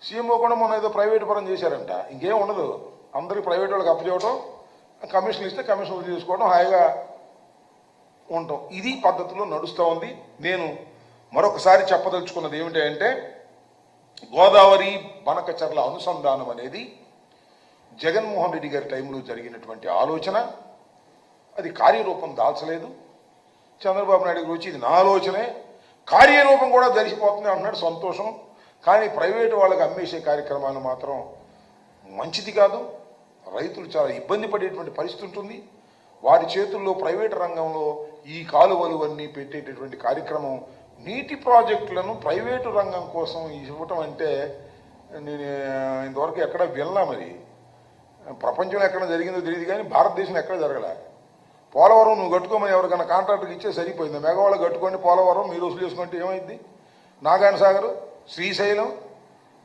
CMO కూడా మొన్న ఏదో ప్రైవేట్ పరం చేశారంట. ఇంకేం ఉండదు, అందరికి ప్రైవేట్ వాళ్ళకి అప్పచెప్పడం, కమిషన్ ఇస్తే కమిషన్ తీసుకోవడం, హాయిగా ఉంటాం. ఇది పద్ధతిలో నడుస్తూ ఉంది. నేను మరొకసారి చెప్పదలుచుకున్నది ఏమిటంటే, గోదావరి బనకచర్ల అనుసంధానం అనేది జగన్మోహన్ రెడ్డి గారి టైంలో జరిగినటువంటి ఆలోచన. అది కార్యరూపం దాల్చలేదు. చంద్రబాబు నాయుడు గారు వచ్చి ఇది నా ఆలోచనే, కార్యరూపం కూడా జరిగిపోతుంది అంటున్నాడు, సంతోషం. కానీ ప్రైవేటు వాళ్ళకి అమ్మేసే కార్యక్రమాలు మాత్రం మంచిది కాదు. రైతులు చాలా ఇబ్బంది పడేటువంటి పరిస్థితి ఉంటుంది. వారి చేతుల్లో ప్రైవేటు రంగంలో ఈ కాలువలు అన్నీ పెట్టేటటువంటి కార్యక్రమం, నీటి ప్రాజెక్టులను ప్రైవేటు రంగం కోసం ఇవ్వటం అంటే నేను ఇంతవరకు ఎక్కడ వినలా. మరి ప్రపంచంలో ఎక్కడ జరిగిందో తెలియదు, కానీ భారతదేశంలో ఎక్కడ జరగలే. పోలవరం నువ్వు కట్టుకోమని ఎవరికైనా కాంట్రాక్టర్కి ఇచ్చే సరిపోయింది. మెగావాళ్ళు కట్టుకోండి, పోలవరం మీరు వసూలు చేసుకుంటే ఏమైంది? నాగార్జున సాగర్, శ్రీశైలం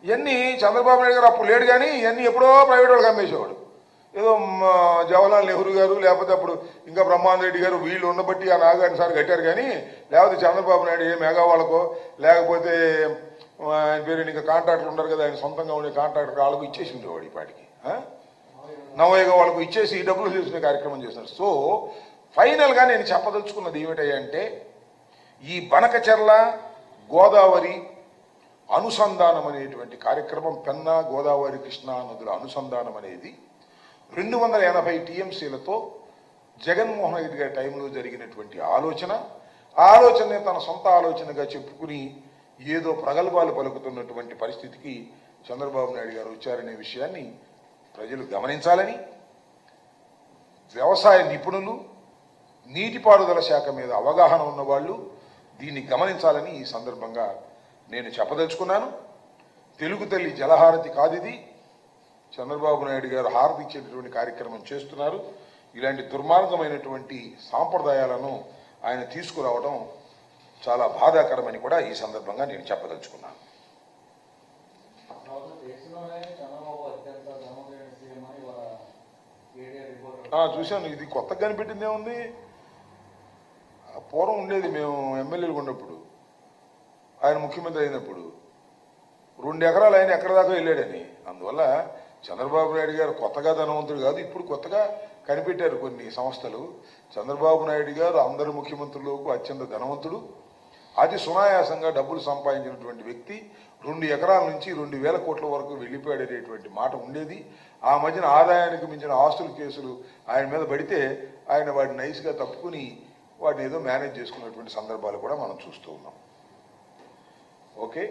ఇవన్నీ చంద్రబాబు నాయుడు గారు అప్పుడు లేడు, కానీ ఇవన్నీ ఎప్పుడో ప్రైవేట్ వాళ్ళకి అమ్మేసేవాడు. ఏదో జవహర్లాల్ నెహ్రూ గారు, లేకపోతే అప్పుడు ఇంకా బ్రహ్మానంద రెడ్డి గారు, వీళ్ళు ఉండబట్టి ఆ నాగార్జున సార్ కట్టారు. కానీ లేకపోతే చంద్రబాబు నాయుడు ఏ మెగావాళ్ళకో, లేకపోతే ఆయన పేరు ఇంకా కాంట్రాక్టర్లు ఉండరు కదా, ఆయన సొంతంగా ఉండే కాంట్రాక్టర్ వాళ్ళకు ఇచ్చేసి ఉండేవాడు. ఈ పాటికి నవయుగ వాళ్ళకు ఇచ్చేసి ఈ డబ్బులు చేసుకునే కార్యక్రమం చేస్తున్నారు. సో ఫైనల్గా నేను చెప్పదలుచుకున్నది ఏమిటంటే, ఈ బనకచెర్ల గోదావరి అనుసంధానం అనేటువంటి కార్యక్రమం, పెన్నా గోదావరి కృష్ణా నదుల అనుసంధానం అనేది 280 టీఎంసీలతో జగన్మోహన్ రెడ్డి గారి టైంలో జరిగినటువంటి ఆలోచన. ఆ ఆలోచనని తన సొంత ఆలోచనగా చెప్పుకుని ఏదో ప్రగల్భాలు పలుకుతున్నటువంటి పరిస్థితికి చంద్రబాబు నాయుడు గారు వచ్చారనే విషయాన్ని ప్రజలు గమనించాలని, వ్యవసాయ నిపుణులు, నీటిపారుదల శాఖ మీద అవగాహన ఉన్నవాళ్ళు దీన్ని గమనించాలని ఈ సందర్భంగా నేను చెప్పదలుచుకున్నాను. తెలుగు తల్లి జలహారతి కాదిది. చంద్రబాబు నాయుడు గారు హారతి ఇచ్చేటటువంటి కార్యక్రమం చేస్తున్నారు. ఇలాంటి దుర్మార్గమైనటువంటి సాంప్రదాయాలను ఆయన తీసుకురావడం చాలా బాధాకరమని కూడా ఈ సందర్భంగా నేను చెప్పదలుచుకున్నాను. చూశాను. ఇది కొత్తగా కనిపెట్టిందే ఉంది. పూర్వం ఉండేది, మేము ఎమ్మెల్యేలు ఉన్నప్పుడు, ఆయన ముఖ్యమంత్రి అయినప్పుడు 2 ఎకరాలు ఆయన ఎక్కడ దాకా వెళ్ళాడని. అందువల్ల చంద్రబాబు నాయుడు గారు కొత్తగా ధనవంతుడు కాదు, ఇప్పుడు కొత్తగా కనిపెట్టారు కొన్ని సంస్థలు. చంద్రబాబు నాయుడు గారు అందరి ముఖ్యమంత్రులకు అత్యంత ధనవంతుడు, అతి సునాయాసంగా డబ్బులు సంపాదించినటువంటి వ్యక్తి. 2 ఎకరాల నుంచి 2,000 కోట్ల వరకు వెళ్ళిపోయాడనేటువంటి మాట ఉండేది. ఆ మధ్యన ఆదాయానికి మించిన ఆస్తుల కేసులు ఆయన మీద పడితే ఆయన వాటిని నైస్గా తప్పుకుని వాటిని ఏదో మేనేజ్ చేసుకున్నటువంటి సందర్భాలు కూడా మనం చూస్తూ ఉన్నాం. ఓకే,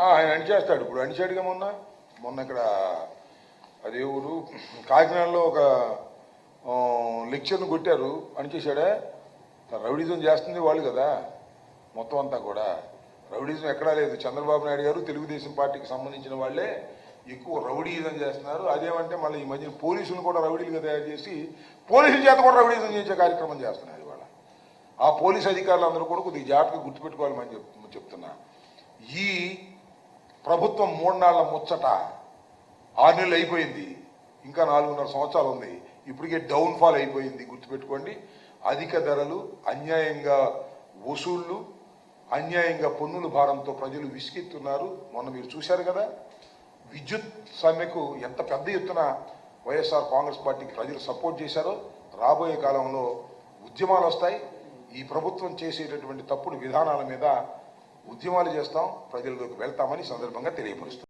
ఆయన అణిచేస్తాడు. ఇప్పుడు అణిచాడుగా. మొన్న ఇక్కడ అదే ఊరు కాకినాడలో ఒక లెక్చర్ను కొట్టారు, అణిచేశాడా. రౌడీజం చేస్తుంది వాళ్ళు కదా, మొత్తం అంతా కూడా రౌడీజం ఎక్కడా లేదు. చంద్రబాబు నాయుడు గారు తెలుగుదేశం పార్టీకి సంబంధించిన వాళ్ళే ఎక్కువ రౌడీజం చేస్తున్నారు. అదేమంటే మళ్ళీ ఈ మధ్య పోలీసులు కూడా రౌడీలుగా తయారు చేసి పోలీసుల చేత కూడా రౌడీజం చేసే కార్యక్రమం చేస్తున్నారు ఇవాళ. ఆ పోలీసు అధికారులు అందరూ కూడా కొద్దిగా జాగ్రత్తగా గుర్తుపెట్టుకోవాలని చెప్తున్నా. ఈ ప్రభుత్వం 3 నాళ్ల ముచ్చట 6 నెలలు అయిపోయింది, ఇంకా 4.5 సంవత్సరాలు ఉంది. ఇప్పటికే డౌన్ఫాల్ అయిపోయింది. గుర్తుపెట్టుకోండి, అధిక ధరలు, అన్యాయంగా వసూళ్లు, అన్యాయంగా పన్నుల భారంతో ప్రజలు విసిగెత్తున్నారు. మొన్న మీరు చూశారు కదా, విద్యుత్ సమ్మెకు ఎంత పెద్ద ఎత్తున వైఎస్ఆర్ కాంగ్రెస్ పార్టీకి ప్రజలు సపోర్ట్ చేశారో. రాబోయే కాలంలో ఉద్యమాలు వస్తాయి. ఈ ప్రభుత్వం చేసేటటువంటి తప్పుడు విధానాల మీద ఉద్యమాలు చేస్తాం, ప్రజల్లోకి వెళ్తామని సందర్భంగా తెలియపరుస్తాం.